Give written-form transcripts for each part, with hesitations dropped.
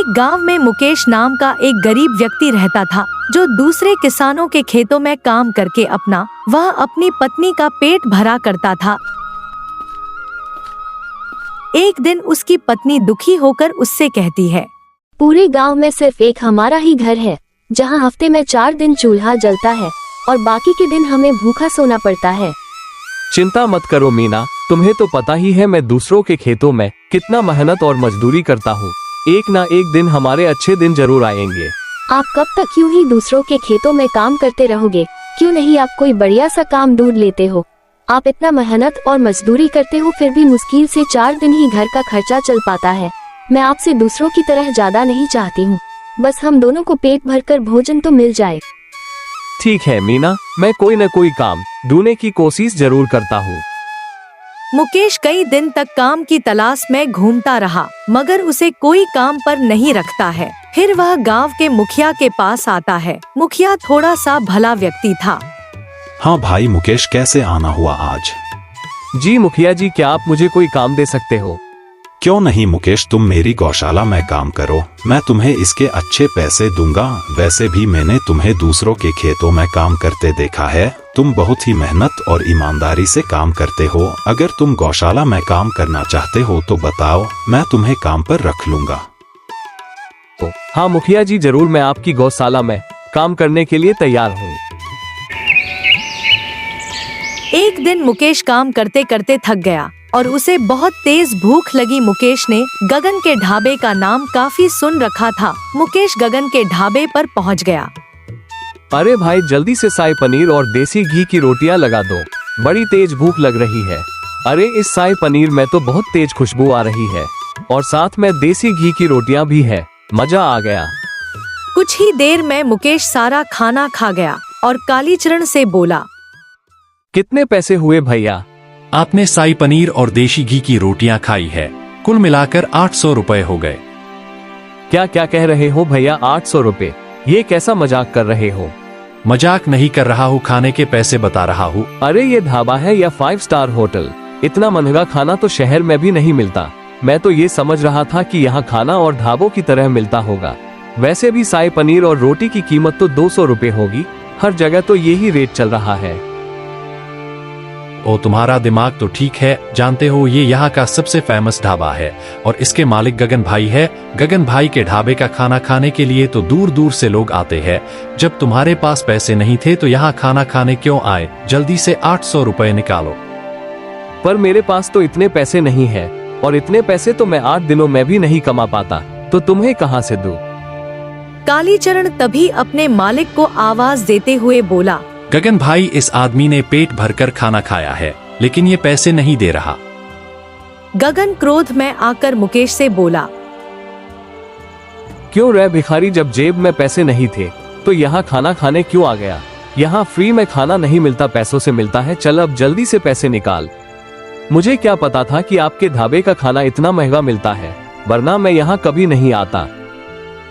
एक गांव में मुकेश नाम का एक गरीब व्यक्ति रहता था, जो दूसरे किसानों के खेतों में काम करके वह अपनी पत्नी का पेट भरा करता था। एक दिन उसकी पत्नी दुखी होकर उससे कहती है, पूरे गांव में सिर्फ एक हमारा ही घर है, जहां हफ्ते में 4 दिन चूल्हा जलता है और बाकी के दिन हमें भूखा सोना पड़ता है। चिंता मत करो मीना, तुम्हें तो पता ही है मैं दूसरों के खेतों में कितना मेहनत और मजदूरी करता हूँ। एक ना एक दिन हमारे अच्छे दिन जरूर आएंगे। आप कब तक यूं ही दूसरों के खेतों में काम करते रहोगे? क्यों नहीं आप कोई बढ़िया सा काम ढूंढ लेते हो? आप इतना मेहनत और मजदूरी करते हो, फिर भी मुश्किल से 4 दिन ही घर का खर्चा चल पाता है। मैं आपसे दूसरों की तरह ज्यादा नहीं चाहती हूँ, बस हम दोनों को पेट भरकर भोजन तो मिल जाए। ठीक है मीना, मैं कोई न कोई काम ढूंढने की कोशिश जरूर करता हूँ। मुकेश कई दिन तक काम की तलाश में घूमता रहा, मगर उसे कोई काम पर नहीं रखता है। फिर वह गांव के मुखिया के पास आता है। मुखिया थोड़ा सा भला व्यक्ति था। हाँ भाई मुकेश, कैसे आना हुआ आज? जी मुखिया जी, क्या आप मुझे कोई काम दे सकते हो? क्यों नहीं मुकेश, तुम मेरी गौशाला में काम करो, मैं तुम्हें इसके अच्छे पैसे दूंगा। वैसे भी मैंने तुम्हें दूसरों के खेतों में काम करते देखा है, तुम बहुत ही मेहनत और ईमानदारी से काम करते हो। अगर तुम गौशाला में काम करना चाहते हो तो बताओ, मैं तुम्हें काम पर रख लूंगा। हाँ मुखिया जी, जरूर, मैं आपकी गौशाला में काम करने के लिए तैयार हूँ। एक दिन मुकेश काम करते करते थक गया और उसे बहुत तेज भूख लगी। मुकेश ने गगन के ढाबे का नाम काफी सुन रखा था। मुकेश गगन के ढाबे पर पहुंच गया। अरे भाई, जल्दी से शाही पनीर और देसी घी की रोटियां लगा दो, बड़ी तेज भूख लग रही है। अरे इस शाही पनीर में तो बहुत तेज खुशबू आ रही है और साथ में देसी घी की रोटियां भी है, मजा आ गया। कुछ ही देर में मुकेश सारा खाना खा गया और कालीचरण से बोला, कितने पैसे हुए भैया? आपने शाही पनीर और देशी घी की रोटियां खाई है, कुल मिलाकर 800 रुपए हो गए। क्या क्या कह रहे हो भैया, 800 रुपए? ये कैसा मजाक कर रहे हो? मजाक नहीं कर रहा हूँ, खाने के पैसे बता रहा हूँ। अरे ये ढाबा है या 5 स्टार होटल? इतना महंगा खाना तो शहर में भी नहीं मिलता। मैं तो ये समझ रहा था कि यहाँ खाना और ढाबों की तरह मिलता होगा। वैसे भी शाही पनीर और रोटी की कीमत तो 200 रुपए होगी, हर जगह तो यही रेट चल रहा है। ओ तुम्हारा दिमाग तो ठीक है, जानते हो ये यहाँ का सबसे फेमस ढाबा है और इसके मालिक गगन भाई है। गगन भाई के ढाबे का खाना खाने के लिए तो दूर दूर से लोग आते हैं। जब तुम्हारे पास पैसे नहीं थे तो यहाँ खाना खाने क्यों आए? जल्दी से 800 रुपए निकालो। पर मेरे पास तो इतने पैसे नहीं है और इतने पैसे तो मैं 8 दिनों में भी नहीं कमा पाता, तो तुम्हें कहाँ से दूं? कालीचरण तभी अपने मालिक को आवाज देते हुए बोला, गगन भाई, इस आदमी ने पेट भरकर खाना खाया है लेकिन ये पैसे नहीं दे रहा। गगन क्रोध में आकर मुकेश से बोला, क्यों रे भिखारी, जब जेब में पैसे नहीं थे तो यहाँ खाना खाने क्यों आ गया? यहाँ फ्री में खाना नहीं मिलता, पैसों से मिलता है। चल अब जल्दी से पैसे निकाल। मुझे क्या पता था कि आपके ढाबे का खाना इतना महंगा मिलता है, वरना मैं यहाँ कभी नहीं आता।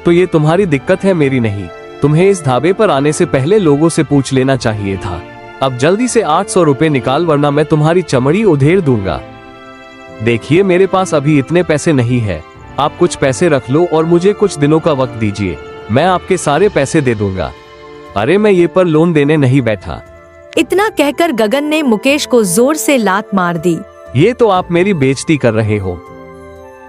तो ये तुम्हारी दिक्कत है, मेरी नहीं। तुम्हें इस ढाबे पर आने से पहले लोगों से पूछ लेना चाहिए था। अब जल्दी से 800 रुपए निकाल, वरना मैं तुम्हारी चमड़ी उधेड़ दूंगा। देखिए मेरे पास अभी इतने पैसे नहीं है, आप कुछ पैसे रख लो और मुझे कुछ दिनों का वक्त दीजिए, मैं आपके सारे पैसे दे दूंगा। अरे मैं ये पर लोन देने नहीं बैठा। इतना कहकर गगन ने मुकेश को जोर से लात मार दी। ये तो आप मेरी बेइज्जती कर रहे हो।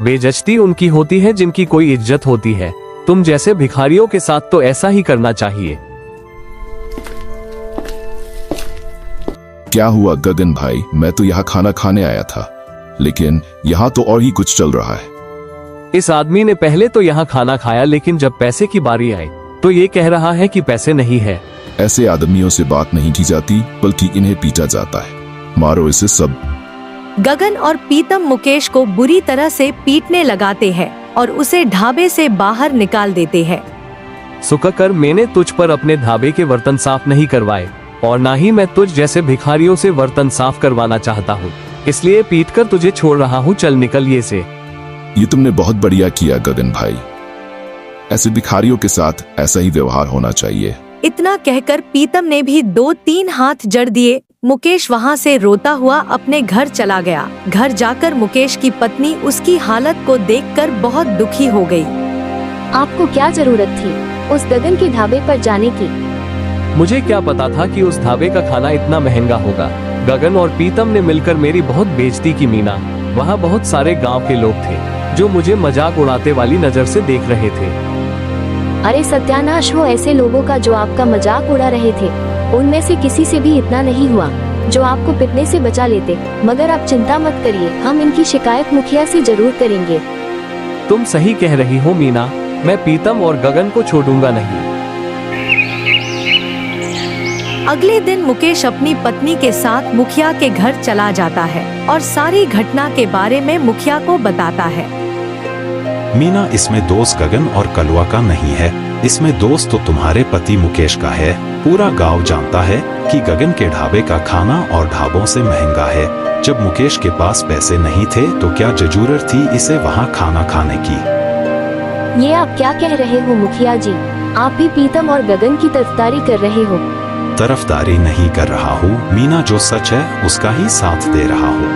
बेइज्जती उनकी होती है जिनकी कोई इज्जत होती है। तुम जैसे भिखारियों के साथ तो ऐसा ही करना चाहिए। क्या हुआ गगन भाई? मैं तो यहाँ खाना खाने आया था, लेकिन यहाँ तो और ही कुछ चल रहा है। इस आदमी ने पहले तो यहाँ खाना खाया, लेकिन जब पैसे की बारी आई तो ये कह रहा है कि पैसे नहीं है। ऐसे आदमियों से बात नहीं की जाती, बल्कि इन्हें पीटा जाता है। मारो इसे सब। गगन और पीतम मुकेश को बुरी तरह से पीटने लगाते हैं और उसे ढाबे से बाहर निकाल देते हैं। सुककर, मैंने तुझ पर अपने ढाबे के बर्तन साफ नहीं करवाए और ना ही मैं तुझ जैसे भिखारियों से बर्तन साफ करवाना चाहता हूँ, इसलिए पीटकर तुझे छोड़ रहा हूँ। चल निकल ये से। ये तुमने बहुत बढ़िया किया गगन भाई, ऐसे भिखारियों के साथ ऐसा ही व्यवहार होना चाहिए। इतना कहकर पीतम ने भी 2-3 हाथ जड़ दिए। मुकेश वहाँ से रोता हुआ अपने घर चला गया। घर जाकर मुकेश की पत्नी उसकी हालत को देखकर बहुत दुखी हो गई। आपको क्या जरूरत थी उस गगन के ढाबे पर जाने की? मुझे क्या पता था कि उस ढाबे का खाना इतना महंगा होगा। गगन और पीतम ने मिलकर मेरी बहुत बेइज्जती की मीना। वहाँ बहुत सारे गांव के लोग थे जो मुझे मजाक उड़ाते वाली नजर से देख रहे थे। अरे सत्यानाश हो ऐसे लोगों का जो आपका मजाक उड़ा रहे थे। उनमें से किसी से भी इतना नहीं हुआ जो आपको पिटने से बचा लेते। मगर आप चिंता मत करिए, हम इनकी शिकायत मुखिया से जरूर करेंगे। तुम सही कह रही हो मीना, मैं पीतम और गगन को छोड़ूंगा नहीं। अगले दिन मुकेश अपनी पत्नी के साथ मुखिया के घर चला जाता है और सारी घटना के बारे में मुखिया को बताता है। मीना, इसमें दोष गगन और कलवा का नहीं है, इसमें दोष तो तुम्हारे पति मुकेश का है। पूरा गांव जानता है कि गगन के ढाबे का खाना और ढाबों से महंगा है। जब मुकेश के पास पैसे नहीं थे तो क्या जरूरत थी इसे वहां खाना खाने की? ये आप क्या कह रहे हो मुखिया जी? आप भी पीतम और गगन की तरफदारी कर रहे हो। तरफदारी नहीं कर रहा हूँ मीना, जो सच है उसका ही साथ दे रहा हूँ।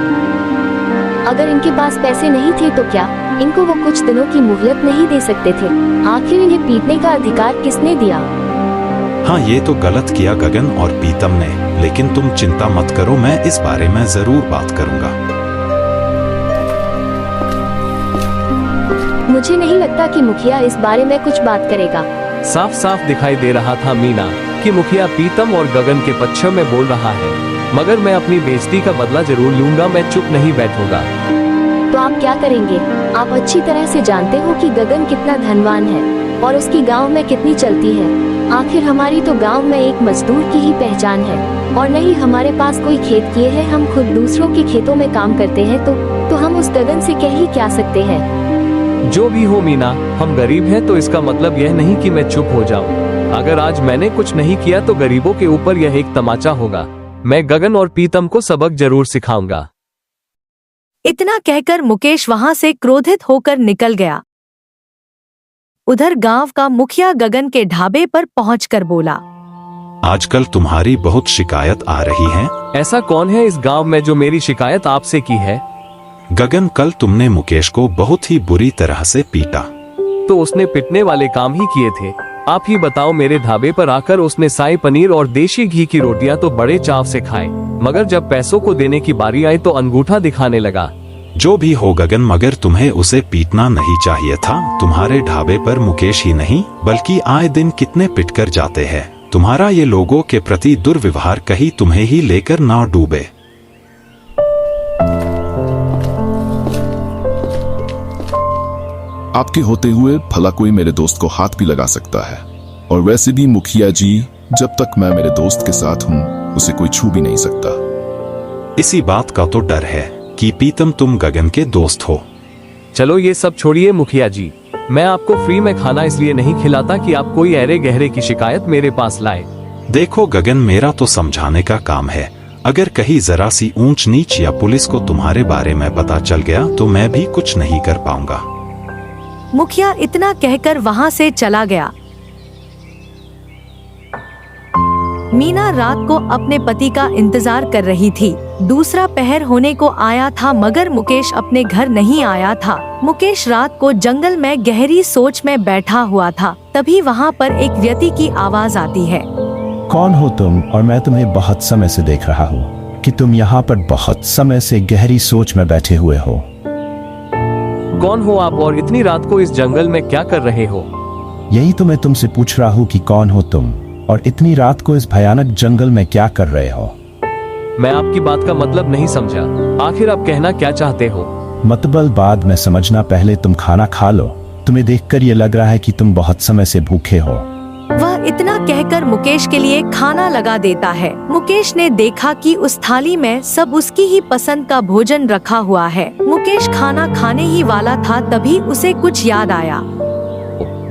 अगर इनके पास पैसे नहीं थे तो क्या इनको वो कुछ दिनों की मोहलत नहीं दे सकते थे? आखिर इन्हें पीटने का अधिकार किसने दिया? हाँ, ये तो गलत किया गगन और पीतम ने, लेकिन तुम चिंता मत करो, मैं इस बारे में जरूर बात करूंगा। मुझे नहीं लगता कि मुखिया इस बारे में कुछ बात करेगा। साफ साफ दिखाई दे रहा था मीना कि मुखिया पीतम और गगन के पक्ष में बोल रहा है। मगर मैं अपनी बेइज्जती का बदला जरूर लूंगा, मैं चुप नहीं बैठूंगा। तो आप क्या करेंगे? आप अच्छी तरह से जानते हो कि गगन कितना धनवान है और उसकी गांव में कितनी चलती है। आखिर हमारी तो गांव में एक मजदूर की ही पहचान है और नहीं हमारे पास कोई खेत किए है। हम खुद दूसरों के खेतों में काम करते हैं तो हम उस गगन से कह ही क्या सकते हैं? जो भी हो मीना, हम गरीब हैं तो इसका मतलब यह नहीं कि मैं चुप हो जाऊं। अगर आज मैंने कुछ नहीं किया तो गरीबों के ऊपर यह एक तमाचा होगा। मैं गगन और पीतम को सबक जरूर सिखाऊंगा। इतना कहकर मुकेश वहां से क्रोधित होकर निकल गया। उधर गांव का मुखिया गगन के ढाबे पर पहुंचकर बोला, आजकल तुम्हारी बहुत शिकायत आ रही है। ऐसा कौन है इस गांव में जो मेरी शिकायत आपसे की है? गगन, कल तुमने मुकेश को बहुत ही बुरी तरह से पीटा। तो उसने पिटने वाले काम ही किए थे। आप ही बताओ, मेरे ढाबे पर आकर उसने शाही पनीर और देशी घी की रोटियां तो बड़े चाव से खाए, मगर जब पैसों को देने की बारी आई तो अंगूठा दिखाने लगा। जो भी हो गगन, मगर तुम्हें उसे पीटना नहीं चाहिए था। तुम्हारे ढाबे पर मुकेश ही नहीं बल्कि आए दिन कितने पिटकर जाते हैं। तुम्हारा ये लोगों के प्रति दुर्व्यवहार कहीं तुम्हें ही लेकर ना डूबे। आपके होते हुए भला कोई मेरे दोस्त को हाथ भी लगा सकता है, और वैसे भी मुखिया जी, जब तक मैं मेरे दोस्त के साथ हूँ उसे कोई छू भी नहीं सकता। इसी बात का तो डर है कि पीतम तुम गगन के दोस्त हो। चलो ये सब छोड़िए मुखिया जी, मैं आपको फ्री में खाना इसलिए नहीं खिलाता कि आप कोई अरे गहरे की शिकायत मेरे पास लाए। देखो गगन, मेरा तो समझाने का काम है। अगर कहीं जरा सी ऊंच नीच या पुलिस को तुम्हारे बारे में पता चल गया तो मैं भी कुछ नहीं कर पाऊंगा। मुखिया इतना कहकर वहां से चला गया। मीना रात को अपने पति का इंतजार कर रही थी। दूसरा पहर होने को आया था मगर मुकेश अपने घर नहीं आया था। मुकेश रात को जंगल में गहरी सोच में बैठा हुआ था। तभी वहाँ पर एक व्यक्ति की आवाज आती है। कौन हो तुम? और मैं तुम्हें बहुत समय से देख रहा हूँ कि तुम यहाँ पर बहुत समय से गहरी सोच में बैठे हुए हो। कौन हो आप और इतनी रात को इस जंगल में क्या कर रहे हो? यही तो मैं तुमसे पूछ रहा हूँ कि कौन हो तुम और इतनी रात को इस भयानक जंगल में क्या कर रहे हो? मैं आपकी बात का मतलब नहीं समझा। आखिर आप कहना क्या चाहते हो? मतलब बाद में समझना, पहले तुम खाना खा लो। तुम्हें देखकर ये लग रहा है कि तुम बहुत समय से भूखे हो। वह इतना कहकर मुकेश के लिए खाना लगा देता है। मुकेश ने देखा कि उस थाली में सब उसकी ही पसंद का भोजन रखा हुआ है। मुकेश खाना खाने ही वाला था तभी उसे कुछ याद आया।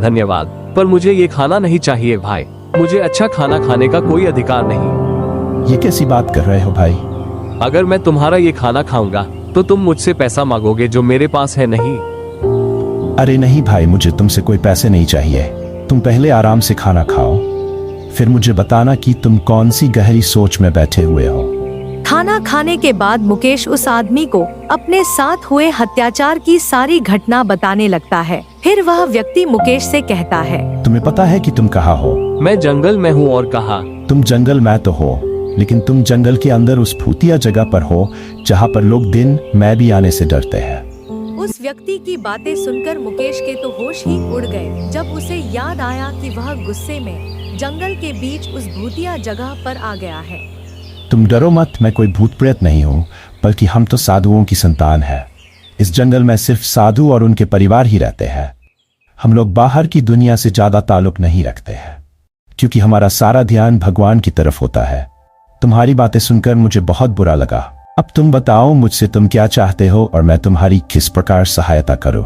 धन्यवाद, पर मुझे ये खाना नहीं चाहिए भाई। मुझे अच्छा खाना खाने का कोई अधिकार नहीं। ये कैसी बात कर रहे हो भाई? अगर मैं तुम्हारा ये खाना खाऊंगा तो तुम मुझसे पैसा मांगोगे जो मेरे पास है नहीं। अरे नहीं भाई, मुझे तुमसे कोई पैसे नहीं चाहिए। तुम पहले आराम से खाना खाओ, फिर मुझे बताना कि तुम कौन सी गहरी सोच में बैठे हुए हो। खाना खाने के बाद मुकेश उस आदमी को अपने साथ हुए अत्याचार की सारी घटना बताने लगता है। फिर वह व्यक्ति मुकेश से कहता है, तुम्हें पता है कि तुम कहाँ हो? मैं जंगल में हूँ। और कहा? तुम जंगल में तो हो, लेकिन तुम जंगल के अंदर उस भूतिया जगह पर हो जहाँ पर लोग दिन में भी आने से डरते हैं। उस व्यक्ति की बातें सुनकर मुकेश के तो होश ही उड़ गए जब उसे याद आया कि वह गुस्से में जंगल के बीच उस भूतिया जगह पर आ गया है। तुम डरो मत, मैं कोई भूत प्रेत नहीं हूँ, बल्कि हम तो साधुओं की संतान है। इस जंगल में सिर्फ साधु और उनके परिवार ही रहते हैं। हम लोग बाहर की दुनिया से ज्यादा ताल्लुक नहीं रखते हैं, क्योंकि हमारा सारा ध्यान भगवान की तरफ होता है। तुम्हारी बातें सुनकर मुझे बहुत बुरा लगा। अब तुम बताओ मुझसे तुम क्या चाहते हो और मैं तुम्हारी किस प्रकार सहायता करूं?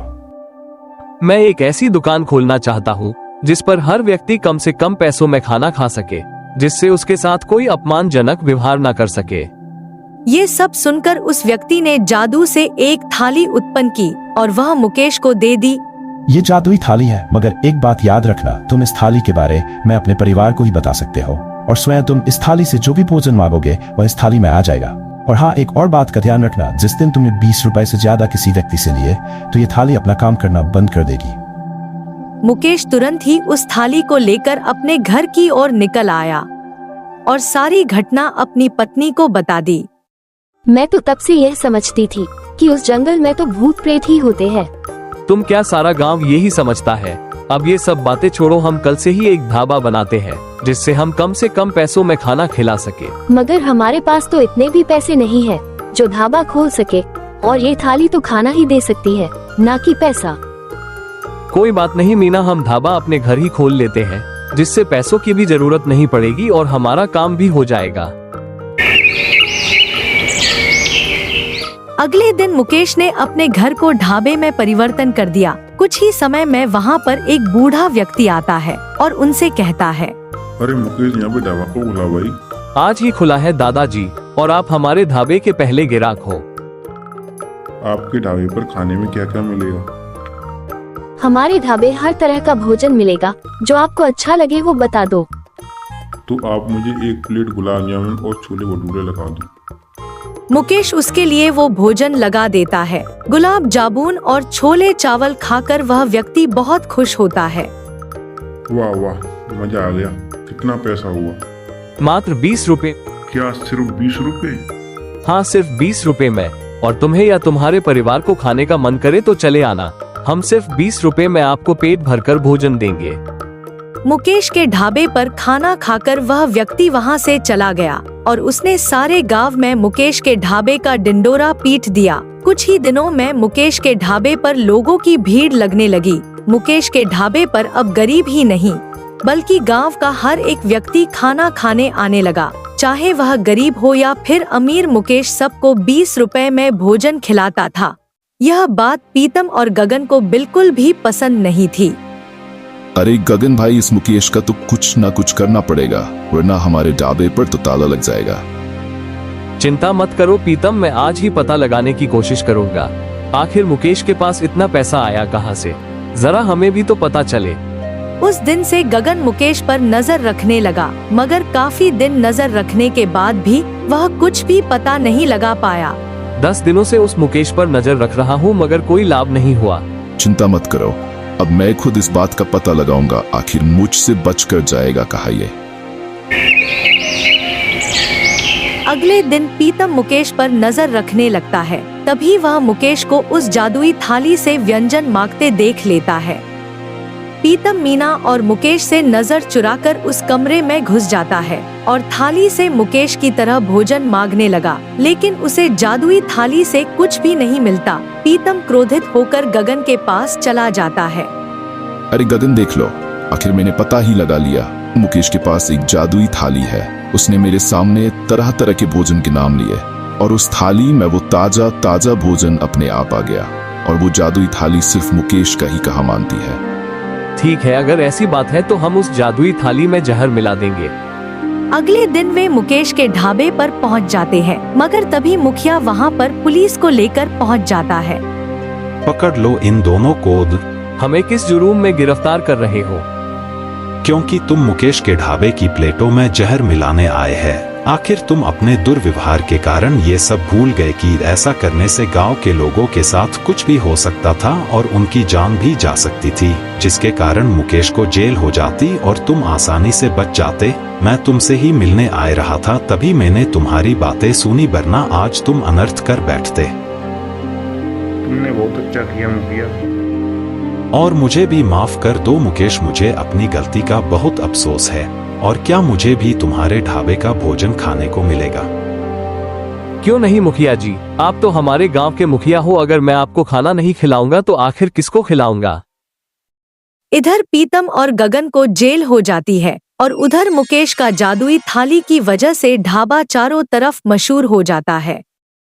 मैं एक ऐसी दुकान खोलना चाहता हूँ जिस पर हर व्यक्ति कम से कम पैसों में खाना खा सके, जिससे उसके साथ कोई अपमानजनक व्यवहार न कर सके। ये सब सुनकर उस व्यक्ति ने जादू से एक थाली उत्पन्न की और वह मुकेश को दे दी। ये जादुई थाली है, मगर एक बात याद रखना, तुम इस थाली के बारे में अपने परिवार को ही बता सकते हो और स्वयं तुम इस थाली से जो भी भोजन मांगोगे वह इस थाली में आ जाएगा। और हाँ, एक और बात का ध्यान रखना, जिस दिन तुमने 20 रुपए से ज्यादा किसी व्यक्ति से लिए तो ये थाली अपना काम करना बंद कर देगी। मुकेश तुरंत ही उस थाली को लेकर अपने घर की ओर निकल आया और सारी घटना अपनी पत्नी को बता दी। मैं तो तब से यह समझती थी कि उस जंगल में तो भूत प्रेत ही होते हैं। तुम क्या, सारा गांव यही समझता है? अब ये सब बातें छोड़ो, हम कल से ही एक ढाबा बनाते हैं जिससे हम कम से कम पैसों में खाना खिला सके। मगर हमारे पास तो इतने भी पैसे नहीं है जो ढाबा खोल सके, और ये थाली तो खाना ही दे सकती है, ना कि पैसा। कोई बात नहीं मीना, हम ढाबा अपने घर ही खोल लेते हैं, जिससे पैसों की भी जरूरत नहीं पड़ेगी और हमारा काम भी हो जाएगा। अगले दिन मुकेश ने अपने घर को ढाबे में परिवर्तन कर दिया। कुछ ही समय में वहाँ पर एक बूढ़ा व्यक्ति आता है और उनसे कहता है, अरे मुकेश, यहाँ पे ढाबा को बुला भाई। आज ही खुला है दादाजी, और आप हमारे ढाबे के पहले ग्राहक हो। आपके ढाबे पर खाने में क्या क्या मिलेगा? हमारे ढाबे हर तरह का भोजन मिलेगा, जो आपको अच्छा लगे वो बता दो। तो आप मुझे एक प्लेट गुलाब जामुन और छोले भटूरे लगा दो। मुकेश उसके लिए वो भोजन लगा देता है। गुलाब जामुन और छोले चावल खाकर वह व्यक्ति बहुत खुश होता है। वाह वाह, मजा आ गया। कितना पैसा हुआ? मात्र 20 रुपए। क्या सिर्फ 20 रुपए? हाँ, सिर्फ 20 रुपए में। और तुम्हें या तुम्हारे परिवार को खाने का मन करे तो चले आना, हम सिर्फ 20 रुपए में आपको पेट भरकर भोजन देंगे। मुकेश के ढाबे पर खाना खाकर वह व्यक्ति वहां से चला गया और उसने सारे गांव में मुकेश के ढाबे का डिंडोरा पीट दिया। कुछ ही दिनों में मुकेश के ढाबे पर लोगों की भीड़ लगने लगी। मुकेश के ढाबे पर अब गरीब ही नहीं बल्कि गांव का हर एक व्यक्ति खाना खाने आने लगा, चाहे वह गरीब हो या फिर अमीर। मुकेश सबको 20 रुपए में भोजन खिलाता था। यह बात पीतम और गगन को बिल्कुल भी पसंद नहीं थी। अरे गगन भाई, इस मुकेश का तो कुछ ना कुछ करना पड़ेगा, वरना हमारे ढाबे पर तो ताला लग जाएगा। चिंता मत करो पीतम, मैं आज ही पता लगाने की कोशिश करूंगा। आखिर मुकेश के पास इतना पैसा आया कहां से, जरा हमें भी तो पता चले। उस दिन से गगन मुकेश पर नजर रखने लगा, मगर काफी दिन नजर रखने के बाद भी वह कुछ भी पता नहीं लगा पाया। 10 दिनों से उस मुकेश पर नजर रख रहा हूँ, मगर कोई लाभ नहीं हुआ। चिंता मत करो, अब मैं खुद इस बात का पता लगाऊंगा, आखिर मुझसे बचकर जाएगा कहाँ ये। अगले दिन पीतम मुकेश पर नजर रखने लगता है। तभी वह मुकेश को उस जादुई थाली से व्यंजन मांगते देख लेता है। पीतम मीना और मुकेश से नजर चुराकर उस कमरे में घुस जाता है और थाली से मुकेश की तरह भोजन मांगने लगा, लेकिन उसे जादुई थाली से कुछ भी नहीं मिलता। पीतम क्रोधित होकर गगन के पास चला जाता है। अरे गगन, देख लो, आखिर मैंने पता ही लगा लिया। मुकेश के पास एक जादुई थाली है। उसने मेरे सामने तरह तरह के भोजन के नाम लिए और उस थाली में वो ताजा ताजा भोजन अपने आप आ गया, और वो जादुई थाली सिर्फ मुकेश का ही कहा मानती है। ठीक है, अगर ऐसी बात है तो हम उस जादुई थाली में जहर मिला देंगे। अगले दिन वे मुकेश के ढाबे पर पहुंच जाते हैं, मगर तभी मुखिया वहां पर पुलिस को लेकर पहुंच जाता है। पकड़ लो इन दोनों को। हमें किस जुर्म में गिरफ्तार कर रहे हो? क्योंकि तुम मुकेश के ढाबे की प्लेटों में जहर मिलाने आए हैं आखिर तुम अपने दुर्व्यवहार के कारण ये सब भूल गए कि ऐसा करने से गांव के लोगों के साथ कुछ भी हो सकता था और उनकी जान भी जा सकती थी, जिसके कारण मुकेश को जेल हो जाती और तुम आसानी से बच जाते। मैं तुमसे ही मिलने आए रहा था, तभी मैंने तुम्हारी बातें सुनी, वरना आज तुम अनर्थ कर बैठते। तुमने बहुत अच्छा किया मुखिया। और मुझे भी माफ कर दो मुकेश, मुझे अपनी गलती का बहुत अफसोस है। और क्या मुझे भी तुम्हारे ढाबे का भोजन खाने को मिलेगा? क्यों नहीं मुखिया जी, आप तो हमारे गांव के मुखिया हो। अगर मैं आपको खाना नहीं खिलाऊंगा तो आखिर किसको खिलाऊंगा? इधर पीतम और गगन को जेल हो जाती है और उधर मुकेश का जादुई थाली की वजह से ढाबा चारों तरफ मशहूर हो जाता है।